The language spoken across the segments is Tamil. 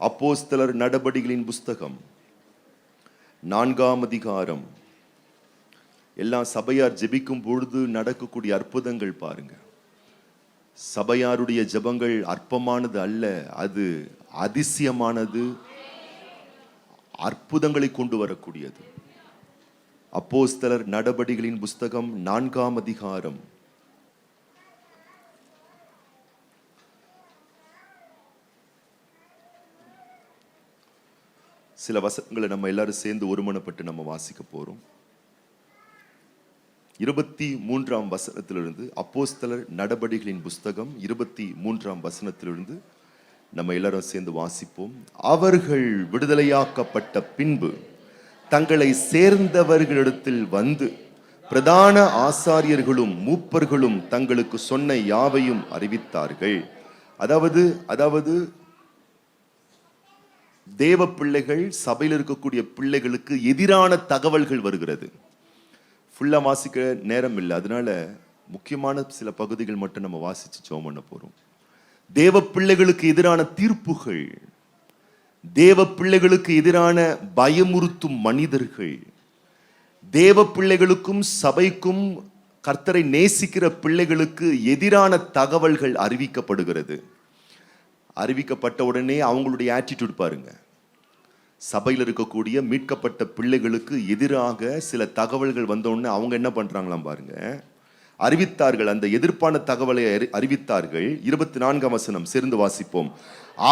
அப்போஸ்தலர் நடபடிகளின் புஸ்தகம் 4ஆம் அதிகாரம். எல்லாம் சபையார் ஜெபிக்கும் பொழுது நடக்கக்கூடிய அற்புதங்கள் பாருங்க. சபையாருடைய ஜெபங்கள் அற்பமானது அல்ல, அது அதிசயமானது, அற்புதங்களை கொண்டு வரக்கூடியது. அப்போஸ்தலர் நடபடிகளின் புஸ்தகம் 4ஆம் அதிகாரம். சில வசனங்களை நம்ம எல்லாரும் சேர்ந்து ஒருமனப்பட்டு நம்ம வாசிக்க போறோம். 23ஆம் வசனத்திலிருந்து, அப்போஸ்தலர் நடபடிகளின் புஸ்தகம் 23ஆம் வசனத்திலிருந்து நம்ம எல்லாரும் சேர்ந்து வாசிப்போம். அவர்கள் விடுதலையாக்கப்பட்ட பின்பு தங்களை சேர்ந்தவர்களிடத்தில் வந்து பிரதான ஆசாரியர்களும் மூப்பர்களும் தங்களுக்கு சொன்ன யாவையும் அறிவித்தார்கள். அதாவது தேவ பிள்ளைகள், சபையில் இருக்கக்கூடிய பிள்ளைகளுக்கு எதிரான தகவல்கள் வருகிறது. ஃபுல்லா வாசிக்க நேரம் இல்லை, அதனால முக்கியமான சில பகுதிகள் மட்டும் நம்ம வாசிச்சு ஜெபம் பண்ண போறோம். தேவ பிள்ளைகளுக்கு எதிரான தீர்ப்புகள், தேவ பிள்ளைகளுக்கு எதிரான பயமுறுத்தும் மனிதர்கள், தேவ பிள்ளைகளுக்கும் சபைக்கும் கர்த்தரை நேசிக்கிற பிள்ளைகளுக்கு எதிரான தகவல்கள் அறிவிக்கப்படுகிறது. அறிவிக்கப்பட்ட உடனே அவங்களுடைய ஆட்டிடியூட் பாருங்க. சபையில் இருக்கக்கூடிய மீட்கப்பட்ட பிள்ளைகளுக்கு எதிராக சில தகவல்கள் வந்த உடனே அவங்க என்ன பண்றாங்களாம் பாருங்க, அறிவித்தார்கள். அந்த எதிர்ப்பான தகவலை அறிவித்தார்கள். 24ஆம் வசனம் சேர்ந்து வாசிப்போம்.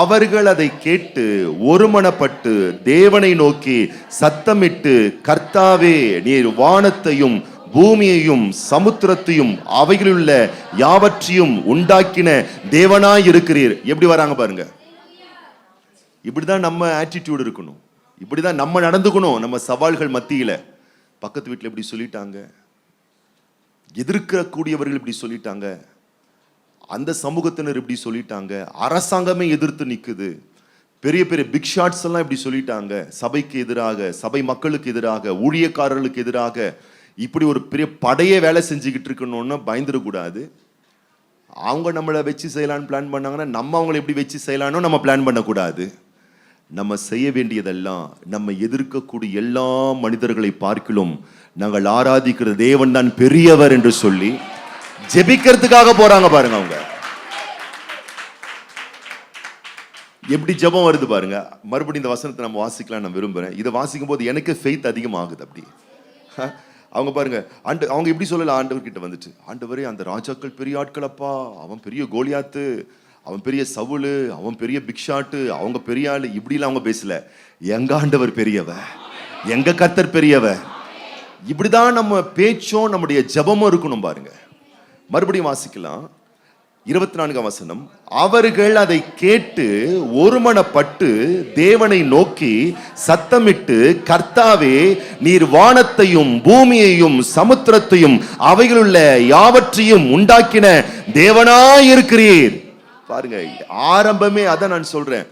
அவர்கள் அதை கேட்டு ஒருமனப்பட்டு தேவனை நோக்கி சத்தமிட்டு, கர்த்தாவே, நீர் வானத்தையும் பூமியையும் சமுத்திரத்தையும் அவைகளுள்ள யாவற்றையும் உண்டாக்கின தேவனாய் இருக்கிறீர். எப்படி வராங்க பாருங்க. இப்படிதான் நம்ம ஆட்டிடியூட் இருக்கணும், இப்படிதான் நம்ம நடந்துக்கணும். நம்ம சவால்கள் மத்தியில பக்கத்து வீட்டில் இப்படி சொல்லிட்டாங்க, எதிர்க்கக்கூடியவர்கள் இப்படி சொல்லிட்டாங்க, அந்த சமூகத்தினர் இப்படி சொல்லிட்டாங்க, அரசாங்கமே எதிர்த்து நிக்குது, பெரிய பெரிய பிக் ஷாட்ஸ் எல்லாம் இப்படி சொல்லிட்டாங்க, சபைக்கு எதிராக, சபை மக்களுக்கு எதிராக, ஊழியக்காரர்களுக்கு எதிராக, இப்படி ஒரு பெரிய படையே வேலை செஞ்சுக்கிட்டு இருக்கணும்னு பயந்துடக்கூடாது. அவங்க நம்மளை வச்சு செய்யலான்னு பிளான் பண்ணாங்கன்னா நம்ம அவங்களை எப்படி வச்சு செய்யலான்னு நம்ம பிளான் பண்ணக்கூடாது. நம்ம செய்ய வேண்டியதெல்லாம், நம்ம எதிர்க்கக்கூடிய எல்லா மனிதர்களை பார்க்கிலும் நாங்கள் ஆராதிக்கிற தேவன் தான் பெரியவர் என்று சொல்லி ஜெபிக்கிறதுக்காக போறாங்க பாருங்க. அவங்க எப்படி ஜெபம் வருது பாருங்க. மறுபடியும் இந்த வசனத்தை நம்ம வாசிக்கலாம் நான் விரும்புறேன். இதை வாசிக்கும் போது எனக்கு ஃபெய்த் அதிகமாகுது. அப்படி அவங்க பாருங்க, அவங்க இப்படி சொல்லல. ஆண்டவர் கிட்ட வந்துட்டு, ஆண்டவரே, அந்த ராஜாக்கள் பெரிய ஆட்கள் அப்பா, அவன் பெரிய கோலியாத்து, அவன் பெரிய சவுலு, அவன் பெரிய பிக்ஷாட்டு, அவங்க பெரிய ஆளு, இப்படிலாம் அவங்க பேசல. எங்க ஆண்டவர் பெரியவர், எங்க கர்த்தர் பெரியவர். இப்படிதான் நம்ம பேச்சும் நம்முடைய ஜெபமும் இருக்கணும் பாருங்க. மறுபடியும் வாசிக்கலாம். 24ஆம் வசனம். அவர்கள் அதை கேட்டு ஒருமனப்பட்டு தேவனை நோக்கி சத்தமிட்டு, கர்த்தாவே, நீர் வானத்தையும் பூமியையும் சமுத்திரத்தையும் அவைகளுள்ள யாவற்றையும் உண்டாக்கின தேவனாய் இருக்கிறீர். பாருங்க, ஆரம்பமே அதான் நான் சொல்றேன்.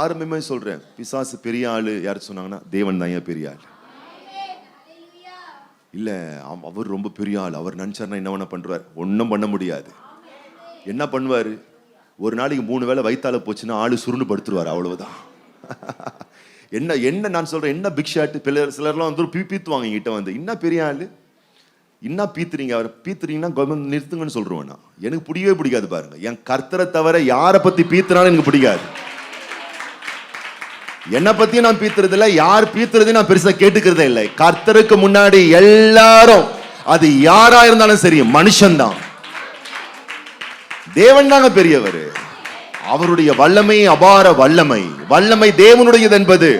ஆரம்பமே சொல்றேன், பிசாசு பெரிய ஆளு யார் சொன்னாங்கன்னா தேவன் தான் பெரிய ஆள். இல்ல, அவர் ரொம்ப பெரிய ஆள், அவர் நினைச்சாருன்னா என்ன வேணா பண்றாரு, ஒன்னும் பண்ண முடியாது. என்ன பண்ணுவாரு, ஒரு நாளைக்கு 3 வேளை வயித்தால போச்சுன்னா ஆளு சுருண்டு படுத்துருவாரு, அவ்வளவுதான். என்ன நான் சொல்றேன், என்ன பிக் ஷாட். சிலர்லாம் வந்து பீத்துவாங்க என்கிட்ட வந்து, என்ன பெரிய ஆளு, என்ன பீத்துறீங்க, அவர் பீத்துறீங்கன்னா கவர்மெண்ட் நிறுத்துங்கன்னு சொல்றேன் நான். எனக்கு பிடிக்கவே பிடிக்காது பாருங்க. என் கர்த்தரை தவிர யாரை பத்தி பீத்துனாலும் எனக்கு பிடிக்காது. என்னை பத்தியும் நான் பீத்துறது இல்லை, யார் பீத்துறதையும் நான் பெருசா கேட்டுக்கிறதே இல்லை. கர்த்தருக்கு முன்னாடி எல்லாரும், அது யாரா இருந்தாலும் சரி, மனுஷன்தான். தேவன் தாங்க பெரியவர். அவருடைய வல்லமை அபார வல்லமை, வல்லமை தேவனுடையது என்பது.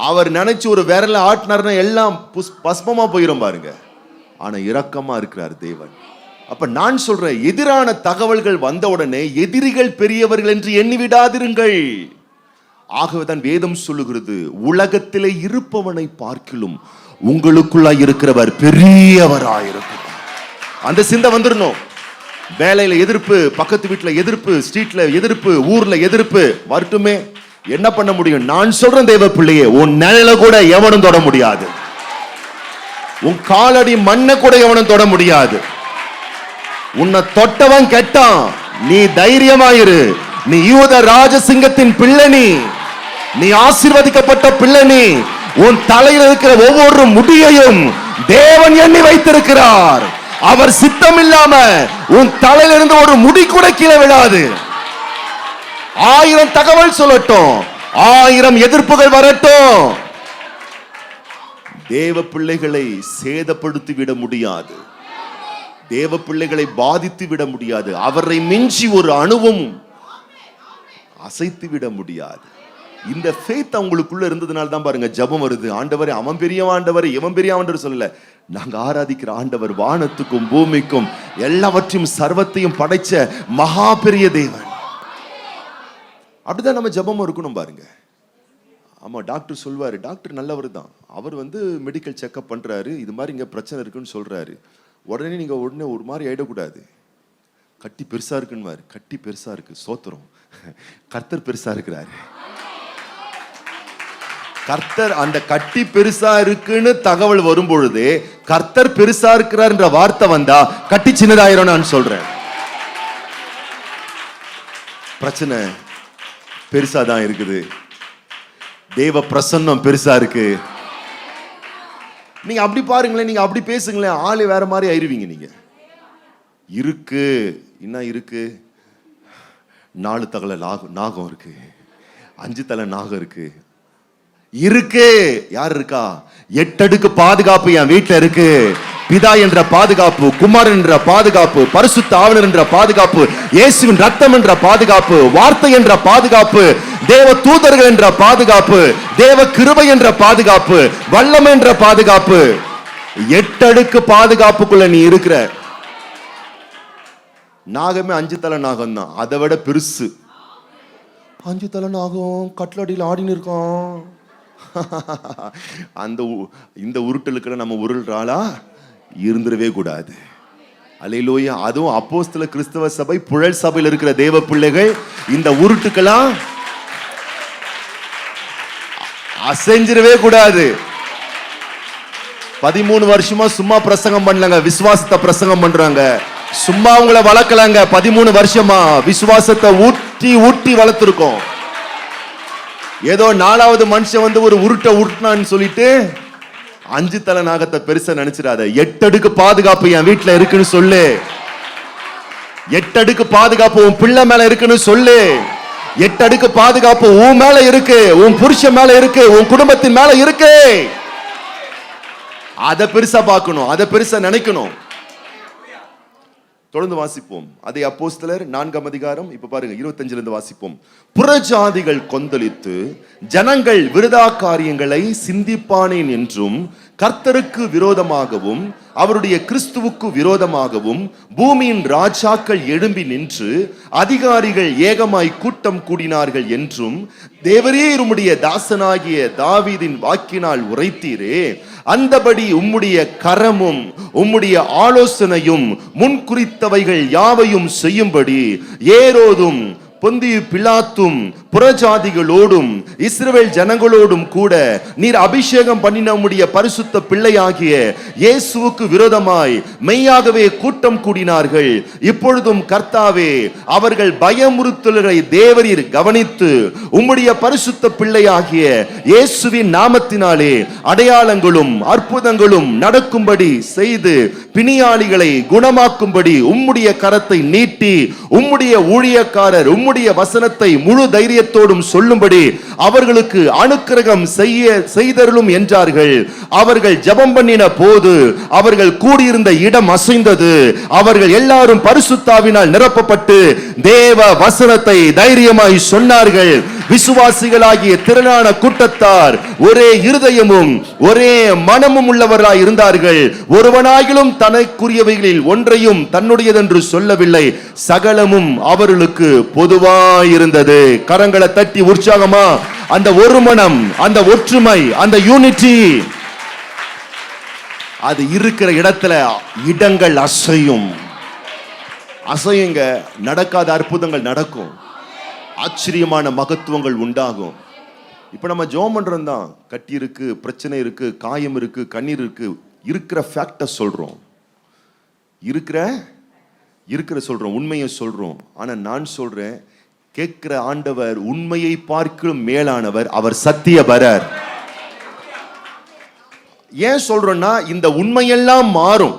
அவர் நினைச்சு ஒரு விரல ஆட்டினார்னா எல்லாம் பஸ்மமா போயிடும் பாருங்க. ஆனா இரக்கமா இருக்கிறார் தேவன். அப்ப நான் சொல்றேன், எதிரான தகவல்கள் வந்த உடனே எதிரிகள் பெரியவர்கள் என்று எண்ணி விடாதிருங்கள். ஆகவேதான் வேதம் சொல்லுகிறது, உலகத்திலே இருப்பவனை பார்க்கிலும் உங்களுக்குள்ள இருக்கிறவர் பெரியவராயிருக்கிறார். அந்த சிந்தை வந்துடணும். வேலையில எதிர்ப்பு, பக்கத்து வீட்டுல எதிர்ப்பு, ஸ்ட்ரீட்ல எதிர்ப்பு, ஊர்ல எதிர்ப்பு வரட்டுமே, என்ன பண்ண முடியும்? நான் சொல்றேன் தேவ பிள்ளையே, உன் நிழல கூட எவனும் தொட முடியாது, உன் காலடி மண்ணை கூட எவனும் தொட முடியாது. உன்னை தொட்டவன் கெட்டான், நீ தைரியமாயிரு, நீ யூத ராஜசிங்கத்தின் பிள்ளை. நீ நீ ஆசீர்வதிக்கப்பட்ட பிள்ளை. நீ உன் தலையில் இருக்கிற ஒவ்வொரு முடியையும் தேவன் எண்ணி வைத்திருக்கிறார். அவர் சித்தம் இல்லாம உன் தலையிலிருந்து ஒரு முடி கூட கீழே விடாது. 1000 தகவல் சொல்லட்டும், 1000 எதிர்ப்புகள் வரட்டும், தேவ பிள்ளைகளை சேதப்படுத்தி விட முடியாது. தேவ பிள்ளைகளை பாதித்து விட முடியாது. அவரை மிஞ்சி ஒரு அணுவும் அசைத்து விட முடியாது. இந்த ஃபேத் அவங்களுக்குள்ள இருந்ததுனால தான் பாருங்க ஜெபம் வருது. ஆண்டவரே, அவன் பெரிய ஆண்டவர், இவன் பெரிய ஆண்டவர் சொல்லல. நாங்க ஆராதிக்கிற ஆண்டவர் வானத்துக்கும் பூமிக்கும் எல்லாவற்றையும் சர்வத்தையும் படைச்ச மகா பெரிய தேவன். அப்படிதான் நம்ம ஜெபம் இருக்கணும் பாருங்க. ஆமா, டாக்டர் சொல்வாரு, டாக்டர் நல்லவர் தான், அவர் மெடிக்கல் செக்அப் பண்றாரு, இது மாதிரி இங்க பிரச்சனை இருக்குன்னு சொல்றாரு. உடனே நீங்க ஒரு மாதிரி ஆயிடக்கூடாது. கட்டி பெருசா இருக்குன்னு, கட்டி பெருசா இருக்கு, சோத்திரம், கர்த்தர் பெருசா இருக்கிறாரு. கர்த்தர் அந்த கட்டி பெருசா இருக்குன்னு தகவல் வரும் பொழுது கர்த்தர் பெருசா இருக்கிறார் என்ற வார்த்தை வந்தா கட்டி சின்னதாயிரும். நான் சொல்றேன், பிரச்சனை பெருசா தான் இருக்குது, தேவ பிரசன்னம் பெருசா இருக்கு. நீங்க அப்படி பாருங்களேன், நீங்க அப்படி பேசுங்களேன், ஆளு வேற மாதிரி ஆயிருவீங்க. நீங்க இருக்கு, என்ன இருக்கு, 4 தலை நாகம் இருக்கு, 5 தலை நாகம் இருக்கு. இருக்கு, யார் இருக்கா? 8 அடுக்கு பாதுகாப்பு என் வீட்டுல இருக்கு. பிதா என்ற பாதுகாப்பு, குமாரன் என்ற பாதுகாப்பு, பரிசுத்த ஆவியானவர் என்ற பாதுகாப்பு, இயேசுவின் ரத்தம் என்ற பாதுகாப்பு, வார்த்தை என்ற பாதுகாப்பு, தேவ தூதர்கள் என்ற பாதுகாப்பு, தேவ கிருபை என்ற பாதுகாப்பு, வல்லமை என்ற பாதுகாப்பு. 8 அடுக்கு பாதுகாப்புக்குள்ள நீ இருக்கிற. நாகமே 5 தலை நாகம் தான், அதை விட பெருசு. 5 தலை நாகம் கட்லடியில் ஆடின்னு இருக்கோம். இந்த உருட்டலுக்கு நம்ம உருள்றாளா இருந்துடவே கூடாது. அல்லேலூயா. அதுவும் அப்போஸ்தல கிறிஸ்தவ சபை புழல் சபையில் இருக்கிற தேவ பிள்ளைகள் இந்த உருட்டுக்கெல்லாம் அசைஞ்சிடவே கூடாது. 13 வருஷமா சும்மா பிரசங்கம் பண்ணலங்க, விசுவாசத்தை பிரசங்கம் பண்றாங்க. சும்மா உங்களை வளர்க்கலாங்க, 13 வருஷமா விசுவாசத்தை ஊட்டி ஊட்டி வளர்த்திருக்கோம். ஏதோ 4வது மனுஷன் ஒரு உருட்டை உருட்டினான்னு சொல்லிட்டு 5 தலை நாகத்தை பெருசா நினைச்சிடாத. 8 அடுக்கு பாதுகாப்பு என் வீட்டுல இருக்குன்னு சொல்லு. 8 அடுக்கு பாதுகாப்பு உன் பிள்ளை மேல இருக்குன்னு சொல்லு. 8 அடுக்கு பாதுகாப்பு உன் மேல இருக்கு, உன் புருஷன் மேல இருக்கு, உன் குடும்பத்தின் மேல இருக்கு. அதை பெருசா பார்க்கணும், அதை பெருசா நினைக்கணும். தொடர்ந்து வாசிப்போம். அதை அப்போஸ்தலர் 4ஆம் அதிகாரம் இப்ப பாருங்க 25 இருந்து வாசிப்போம். புறஜாதிகள் கொந்தளித்து ஜனங்கள் விருதா காரியங்களை சிந்திப்பானேன் என்றும் கர்த்தருக்கு விரோதமாகவும் அவருடைய கிறிஸ்துவுக்கு விரோதமாகவும் பூமியின் ராஜாக்கள் எழும்பி நின்று அதிகாரிகள் ஏகமாய் கூட்டம் கூடினார்கள் என்றும் தேவரே உம்முடைய தாசனாகிய தாவீதின் வாக்கினால் உரைத்தீரே, அந்தபடி உம்முடைய கரமும் உம்முடைய ஆலோசனையும் முன்குறித்தவைகள் யாவையும் செய்யும்படி ஏரோதும் பொந்தியு பிலாத்தும் புறஜாதிகளோடும் இஸ்ரவேல் ஜனங்களோடும் கூட நீர் அபிஷேகம் பண்ணின உம்முடைய பரிசுத்த பிள்ளையாகிய இயேசுவுக்கு விரோதமாய் மெய்யாகவே கூட்டம் கூடினார்கள். இப்பொழுதும் கர்த்தாவே, அவர்கள் பயமுறுத்தல்களை தேவரீர் கவனித்து உம்முடைய பரிசுத்த பிள்ளையாகிய இயேசுவின் நாமத்தினாலே அடையாளங்களும் அற்புதங்களும் நடக்கும்படி செய்து பிணியாளிகளை குணமாக்கும்படி உம்முடைய கரத்தை நீட்டி உம்முடைய ஊழியக்காரர் உம்முடைய வசனத்தை முழு தைரியத்தோடும் சொல்லும்படி அவர்களுக்கு அனுக்கிரகம் செய்தருளும் என்றார்கள். அவர்கள் ஜெபம் பண்ணின போது அவர்கள் கூடியிருந்த இடம் அசைந்தது. அவர்கள் எல்லாரும் பரிசுத்தாவினால் நிரப்பப்பட்டு தேவ வசனத்தை தைரியமாய் சொன்னார்கள். விசுவாசிகளாகிய திரளான கூட்டத்தார் ஒரே இருதயமும் ஒரே மனமும் உள்ளவராய் இருந்தார்கள். ஒருவனாகிலும் தனக்குரியவைகளில் ஒன்றையும் தன்னுடையதென்று சொல்லவில்லை. சகலமும் அவர்களுக்கு பொதுவாயிருந்தது. கரங்களை தட்டி உற்சாகமா அந்த ஒரு மனம், அந்த ஒற்றுமை, அந்த யூனிட்டி, அது இருக்கிற இடத்துல இடங்கள் அசையும். அசையுங்க, நடக்காத அற்புதங்கள் நடக்கும், ஆச்சரியமான மகத்துவங்கள் உண்டாகும். இப்ப நம்ம ஜெபம் பண்றோம் தான், கட்டி இருக்கு, பிரச்சனை இருக்கு, காயம் இருக்கு, கண்ணீர் இருக்கு, இருக்கிற ஃபேக்ட சொல்றோம், இருக்கிற சொல்றோம், உண்மையை சொல்றோம். ஆனா நான் சொல்றேன், கேட்கிற ஆண்டவர் உண்மையை பார்க்கும் மேலானவர், அவர் சத்தியபரர். ஏன் சொல்றோம்னா இந்த உண்மையெல்லாம் மாறும்,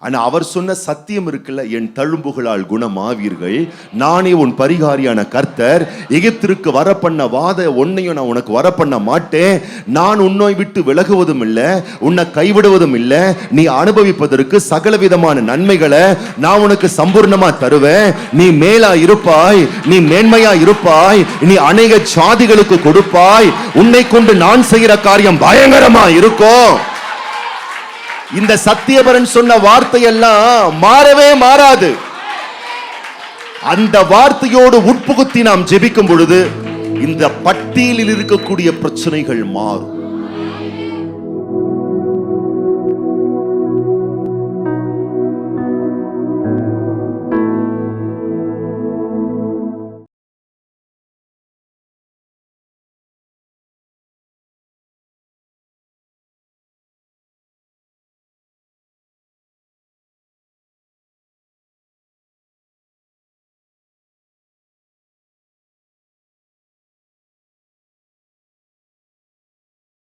ஆனா அவர் சொன்ன சத்தியம் இருக்குல்ல, என் தழும்புகளால் குணமாவீர்கள், நானே உன் பரிகாரியான கர்த்தர், எகிப்திற்கு வர பண்ண வாத ஒன்னையும் நான் உனக்கு வர பண்ண மாட்டேன், நான் உன்னை விட்டு விலகுவதும் இல்லை, உன்னை கைவிடுவதும் இல்லை, நீ அனுபவிப்பதற்கு சகல விதமான நன்மைகளை நான் உனக்கு சம்பூர்ணமா தருவேன், நீ மேலா இருப்பாய், நீ மேன்மையா இருப்பாய், நீ அநேக சாதிகளுக்கு கொடுப்பாய், உன்னை கொண்டு நான் செய்கிற காரியம் பயங்கரமா இருக்கும். இந்த சத்தியபரன் சொன்ன வார்த்தையெல்லாம் மாறவே மாறாது. அந்த வார்த்தையோடு உட்புகுத்தி நாம் ஜெபிக்கும் பொழுது இந்த பட்டியலில் இருக்கக்கூடிய பிரச்சனைகள் மாறும்.